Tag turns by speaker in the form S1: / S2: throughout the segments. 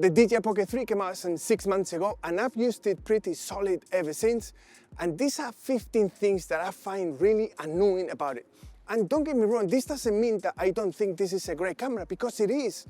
S1: The DJI Pocket 3 came out some 6 months ago, and I've used it pretty solid ever since. And these are 15 things that I find really annoying about it. And don't get me wrong, this doesn't mean that I don't think this is a great camera, because it is.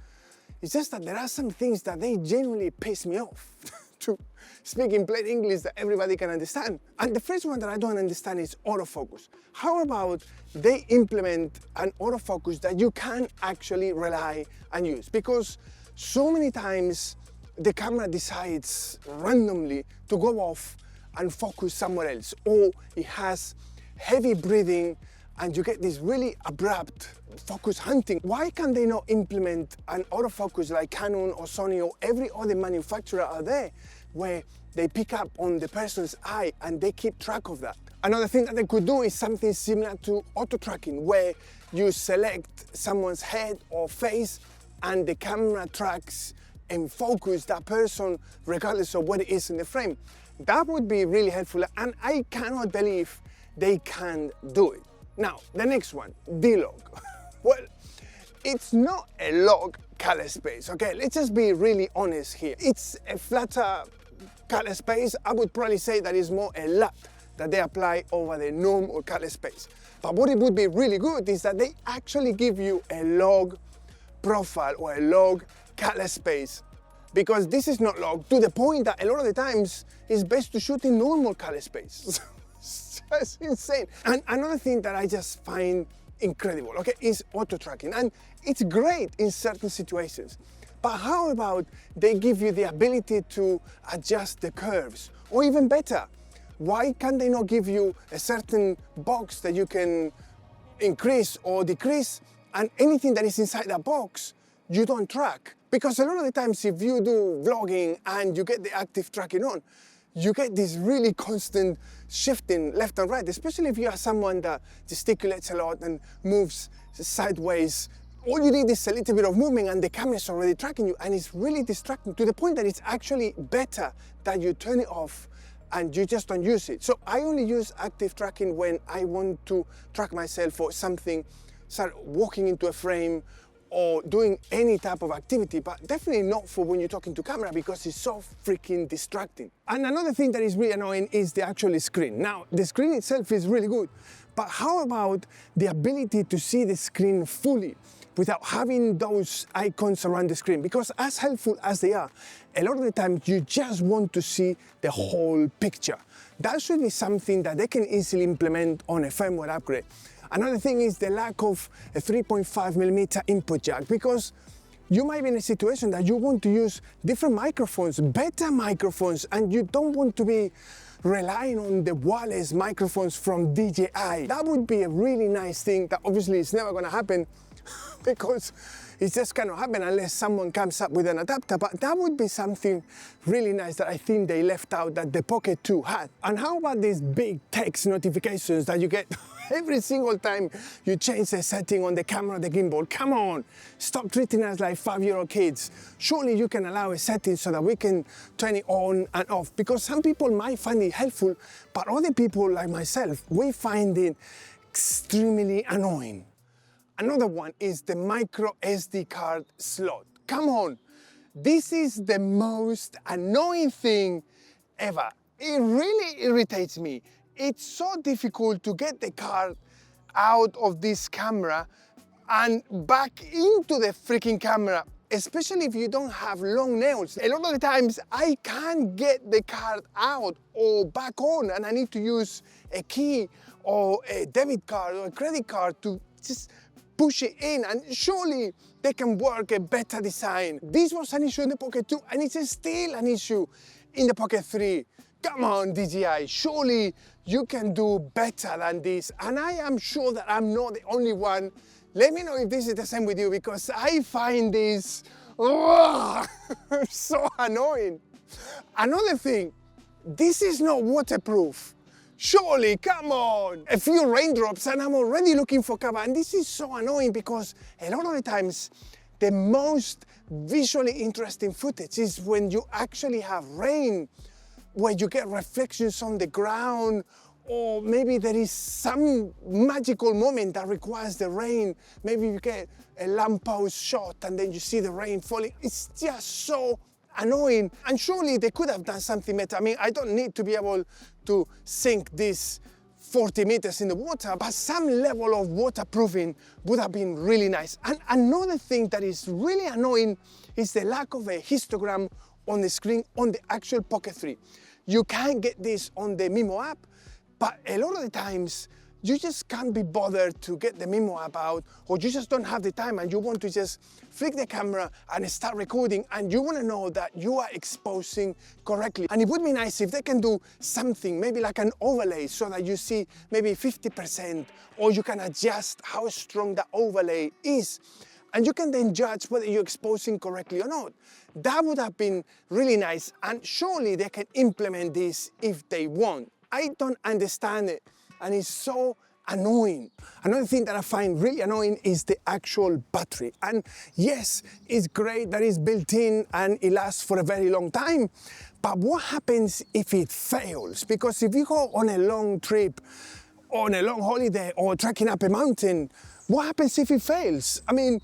S1: It's just that there are some things that they genuinely piss me off, to speak in plain English that everybody can understand. And the first one that I don't understand is autofocus. How about they implement an autofocus that you can actually rely and use? Because so many times the camera decides randomly to go off and focus somewhere else, or it has heavy breathing and you get this really abrupt focus hunting. Why can't they not implement an autofocus like Canon or Sony or every other manufacturer out there, where they pick up on the person's eye and they keep track of that? Another thing that they could do is something similar to auto tracking, where you select someone's head or face and the camera tracks and focus that person regardless of what it is in the frame. That would be really helpful, and I cannot believe they can do it. Now, the next one, D-Log. Well, it's not a log color space, okay? Let's just be really honest here. It's a flatter color space. I would probably say that it's more a LUT that they apply over the normal color space. But what it would be really good is that they actually give you a log profile or a log color space, because this is not log, to the point that a lot of the times it's best to shoot in normal color space. It's just insane. And another thing that I just find incredible, okay, is auto tracking. And it's great in certain situations. But how about they give you the ability to adjust the curves? Or even better, why can't they not give you a certain box that you can increase or decrease, and anything that is inside that box you don't track? Because a lot of the times if you do vlogging and you get the active tracking on, you get this really constant shifting left and right, especially if you are someone that gesticulates a lot and moves sideways. All you need is a little bit of movement and the camera is already tracking you, and it's really distracting, to the point that it's actually better that you turn it off and you just don't use it. So I only use active tracking when I want to track myself for something, start walking into a frame or doing any type of activity, but definitely not for when you're talking to camera, because it's so freaking distracting. And another thing that is really annoying is the actual screen. Now, the screen itself is really good, but how about the ability to see the screen fully without having those icons around the screen? Because as helpful as they are, a lot of the time you just want to see the whole picture. That should be something that they can easily implement on a firmware upgrade. Another thing is the lack of a 3.5mm input jack, because you might be in a situation that you want to use different microphones, better microphones, and you don't want to be relying on the wireless microphones from DJI. That would be a really nice thing that obviously is never going to happen because it's just cannot happen unless someone comes up with an adapter, but that would be something really nice that I think they left out that the Pocket 2 had. And how about these big text notifications that you get every single time you change a setting on the camera, the gimbal? Come on, stop treating us like 5-year-old kids. Surely you can allow a setting so that we can turn it on and off, because some people might find it helpful, but other people like myself, we find it extremely annoying. Another one is the micro SD card slot. Come on, this is the most annoying thing ever. It really irritates me. It's so difficult to get the card out of this camera and back into the freaking camera, especially if you don't have long nails. A lot of the times I can't get the card out or back on, and I need to use a key or a debit card or a credit card to just push it in, and surely they can work a better design. This was an issue in the Pocket 2, and it's still an issue in the Pocket 3. Come on, DJI, surely you can do better than this. And I am sure that I'm not the only one. Let me know if this is the same with you, because I find this so annoying. Another thing, this is not waterproof. Surely, come on! A few raindrops and I'm already looking for cover. And this is so annoying because a lot of the times, the most visually interesting footage is when you actually have rain, where you get reflections on the ground, or maybe there is some magical moment that requires the rain. Maybe you get a lamppost shot and then you see the rain falling. It's just so annoying. And surely they could have done something better. I mean, I don't need to be able to sink this 40 meters in the water, but some level of waterproofing would have been really nice. And another thing that is really annoying is the lack of a histogram on the screen on the actual Pocket 3. You can get this on the Mimo app, but a lot of the times you just can't be bothered to get the Mimo app out, or you just don't have the time and you want to just flick the camera and start recording, and you want to know that you are exposing correctly. And it would be nice if they can do something, maybe like an overlay, so that you see maybe 50%, or you can adjust how strong the overlay is. And you can then judge whether you're exposing correctly or not. That would have been really nice, and surely they can implement this if they want. I don't understand it, and it's so annoying. Another thing that I find really annoying is the actual battery. And yes, it's great that it's built in and it lasts for a very long time, but what happens if it fails? Because if you go on a long trip, on a long holiday, or trekking up a mountain, what happens if it fails? I mean,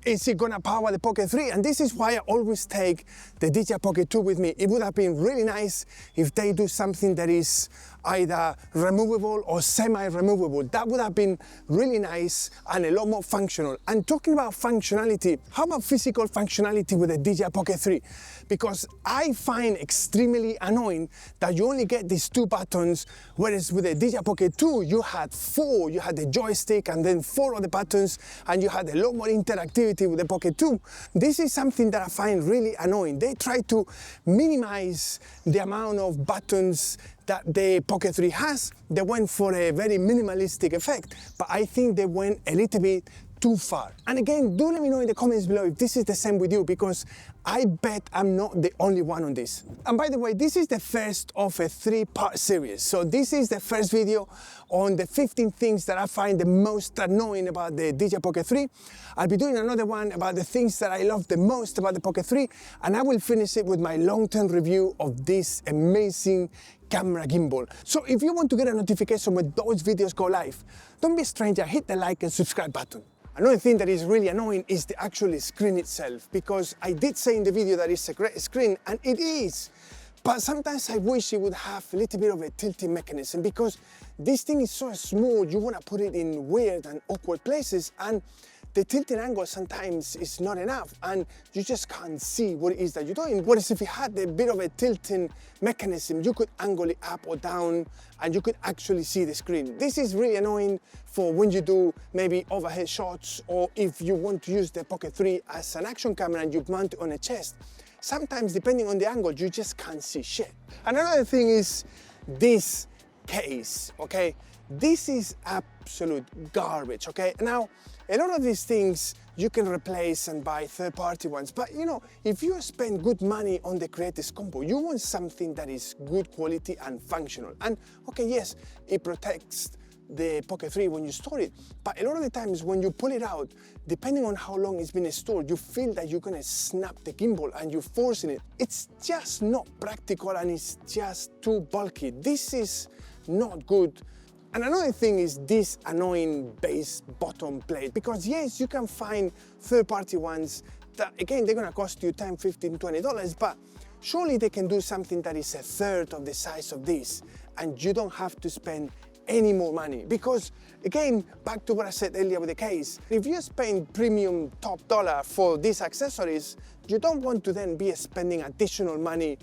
S1: is it gonna power the Pocket 3? And this is why I always take the DJI Pocket 2 with me. It would have been really nice if they do something that is either removable or semi-removable. That would have been really nice and a lot more functional. And talking about functionality, how about physical functionality with the DJI Pocket 3? Because I find extremely annoying that you only get these 2 buttons, whereas with the DJI Pocket 2, you had 4. You had the joystick and then 4 other buttons, and you had a lot more interactivity with the Pocket 2. This is something that I find really annoying. They try to minimize the amount of buttons that the Pocket 3 has. They went for a very minimalistic effect, but I think they went a little bit too far. And again, do let me know in the comments below if this is the same with you, because I bet I'm not the only one on this. And by the way, this is the first of a 3-part series. So this is the first video on the 15 things that I find the most annoying about the DJI Pocket 3. I'll be doing another one about the things that I love the most about the Pocket 3, and I will finish it with my long-term review of this amazing camera gimbal. So if you want to get a notification when those videos go live, don't be a stranger, hit the like and subscribe button. Another thing that is really annoying is the actual screen itself, because I did say in the video that it's a great screen, and it is, but sometimes I wish it would have a little bit of a tilting mechanism, because this thing is so small, you want to put it in weird and awkward places, and the tilting angle sometimes is not enough, and you just can't see what it is that you're doing. Whereas if you had a bit of a tilting mechanism, you could angle it up or down, and you could actually see the screen. This is really annoying for when you do maybe overhead shots, or if you want to use the Pocket 3 as an action camera and you mount it on a chest. Sometimes, depending on the angle, you just can't see shit. And another thing is this case, okay? This is absolute garbage, okay? Now, a lot of these things you can replace and buy third-party ones, but you know, if you spend good money on the Creators Combo, you want something that is good quality and functional. And okay, yes, it protects the Pocket 3 when you store it, but a lot of the times when you pull it out, depending on how long it's been stored, you feel that you're gonna snap the gimbal and you're forcing it. It's just not practical, and it's just too bulky. This is not good. And another thing is this annoying base bottom plate, because yes, you can find third-party ones that, again, they're gonna cost you $10, $15, $20, but surely they can do something that is a third of the size of this, and you don't have to spend any more money. Because again, back to what I said earlier with the case, if you spend premium top dollar for these accessories, you don't want to then be spending additional money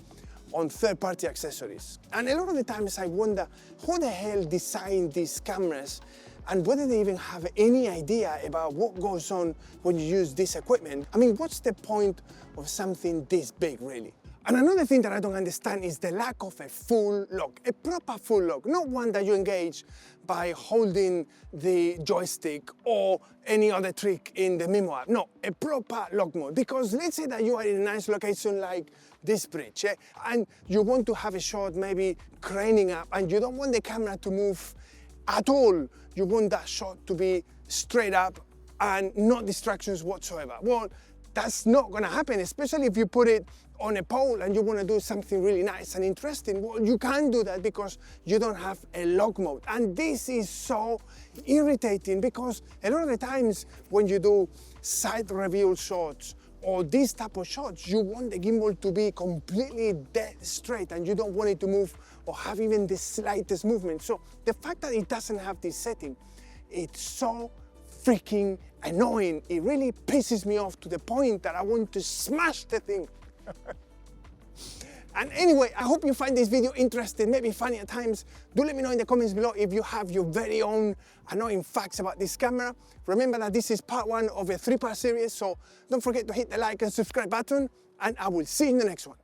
S1: on third-party accessories. And a lot of the times I wonder who the hell designed these cameras, and whether they even have any idea about what goes on when you use this equipment. I mean, what's the point of something this big, really? And another thing that I don't understand is the lack of a full lock, a proper full lock, not one that you engage by holding the joystick or any other trick in the Mimo app. No, a proper lock mode. Because let's say that you are in a nice location like this bridge, and you want to have a shot maybe craning up, and you don't want the camera to move at all. You want that shot to be straight up and no distractions whatsoever. Well, that's not gonna happen, especially if you put it on a pole and you want to do something really nice and interesting. Well, you can't do that because you don't have a lock mode. And this is so irritating, because a lot of the times when you do side reveal shots or these type of shots, you want the gimbal to be completely dead straight and you don't want it to move or have even the slightest movement. So the fact that it doesn't have this setting, it's so freaking annoying. It really pisses me off to the point that I want to smash the thing. And anyway, I hope you find this video interesting, maybe funny at times. Do let me know in the comments below if you have your very own annoying facts about this camera. Remember that this is part 1 of a 3-part series, so don't forget to hit the like and subscribe button, and I will see you in the next one.